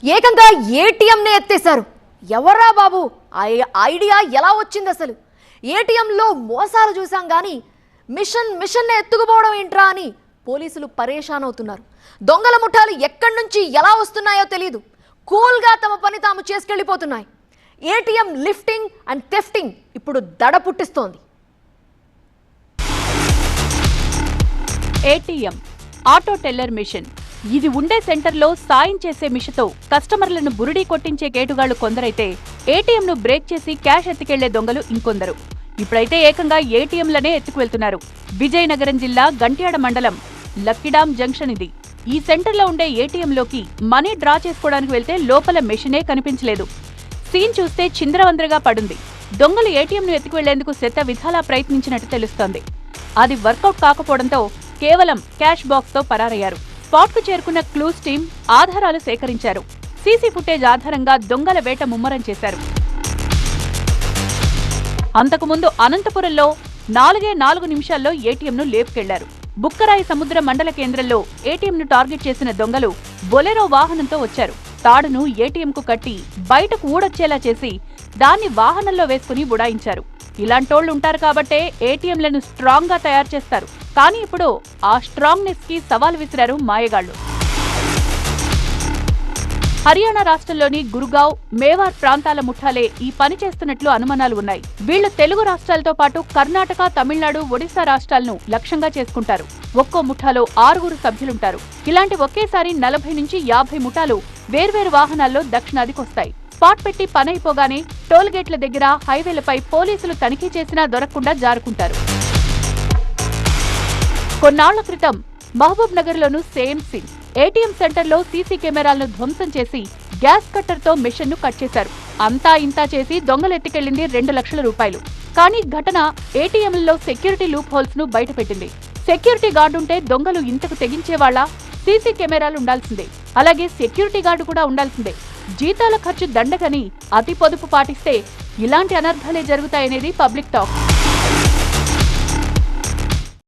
ఏకంగా ఏటీఎంనే ఎత్తేశారు. ఎవరా బాబు, ఐడియా ఎలా వచ్చింది అసలు? ఏటీఎంలో మోసాలు చూసాం కానీ మిషన్నే ఎత్తుకుపోవడం ఏంట్రా అని పోలీసులు పరేషాన్ అవుతున్నారు. దొంగల ముఠాలు ఎక్కడి నుంచి ఎలా వస్తున్నాయో తెలియదు. కూల్గా తమ పని తాము చేసుకెళ్లిపోతున్నాయి. ఏటీఎం లిఫ్టింగ్ అండ్ థెఫ్టింగ్ ఇప్పుడు దడ పుట్టిస్తోంది. ATM auto teller machine. ఇది ఉండే సెంటర్లో సాయం చేసే మిషన్తో కస్టమర్లను బురిడీ కొట్టించే కేటుగాళ్లు కొందరైతే ఏటీఎంను బ్రేక్ చేసి క్యాష్ ఎత్తుకెళ్లే దొంగలు ఇంకొందరు. ఇప్పుడైతే ఏకంగా ఏటీఎంలనే ఎత్తుకువెళ్తున్నారు. విజయనగరం జిల్లా గంట్యాడ మండలం లక్కిడాం జంక్షన్ ఇది. ఈ సెంటర్లో ఉండే ఏటీఎంలోకి మనీ డ్రా చేసుకోవడానికి వెళ్తే లోపల మెషినే కనిపించలేదు. సీన్ చూస్తే చింద్రవంద్రగా పడుంది. దొంగలు ఏటీఎంను ఎత్తుకువెళ్లేందుకు శత విధాలా ప్రయత్నించినట్టు తెలుస్తోంది. అది వర్కౌట్ కాకపోవడంతో కేవలం క్యాష్ బాక్స్ తో పరారయ్యారు. స్పాట్ కు చేరుకున్న క్లూస్ టీం ఆధారాలు సేకరించారు. సీసీ ఫుటేజ్ ఆధారంగా దొంగల వేట ముమ్మరం చేశారు. అంతకుముందు అనంతపురంలో 4 నిమిషాల్లో ఏటీఎంను లేపుకెళ్లారు. బుక్కరాయి సముద్ర మండల కేంద్రంలో ఏటీఎంను టార్గెట్ చేసిన దొంగలు బొలెరో వాహనంతో వచ్చారు. తాడును ఏటీఎంకు కట్టి బయటకు ఊడొచ్చేలా చేసి దాన్ని వాహనంలో వేసుకుని బుడాయించారు. ఇలాంటోళ్లుంటారు కాబట్టే ఏటీఎంలను స్ట్రాంగ్ గా తయారు చేస్తారు. కానీ ఇప్పుడు ఆ స్ట్రాంగ్నెస్ కి సవాల్ విసిరారు మాయగాళ్లు. హర్యానా రాష్ట్రంలోని గుర్గావ్, మేవార్ ప్రాంతాల ముఠాలే ఈ పని చేస్తున్నట్లు అనుమానాలు ఉన్నాయి. వీళ్లు తెలుగు రాష్ట్రాలతో పాటు కర్ణాటక, తమిళనాడు, ఒడిశా రాష్ట్రాలను లక్ష్యంగా చేసుకుంటారు. ఒక్కో ముఠాలో 6 సభ్యులుంటారు. ఇలాంటి ఒకేసారి 40 నుంచి 50 ముఠాలు వేర్వేరు వాహనాల్లో దక్షిణాదికొస్తాయి. స్పాట్ పెట్టి పనైపోగానే టోల్గేట్ల దగ్గర, హైవేలపై పోలీసులు తనిఖీ చేసినా దొరకకుండా జారుకుంటారు. కొన్నాళ్ల క్రితం మహబూబ్ నగర్ లోను సేమ్ సీన్. ఏటీఎం సెంటర్లో సీసీ కెమెరాలను ధ్వంసం చేసి గ్యాస్ కట్టర్ తో మెషిన్ ను కట్ చేశారు. అంతా ఇంతా చేసి దొంగలు ఎత్తుకెళ్లింది 2 లక్షల రూపాయలు. కానీ ఘటన ఏటీఎంలలో సెక్యూరిటీ లూప్ హోల్స్ ను బయటపెట్టింది. సెక్యూరిటీ గార్డుంటే దొంగలు ఇంతకు తెగించేవాళ్ల? సీసీ కెమెరాలు ఉండాల్సిందే, అలాగే సెక్యూరిటీ గార్డు కూడా ఉండాల్సిందే. జీతాల ఖర్చు దండగని అతి పొదుపు పాటిస్తే ఇలాంటి అనర్థాలే జరుగుతాయనేది పబ్లిక్ టాక్.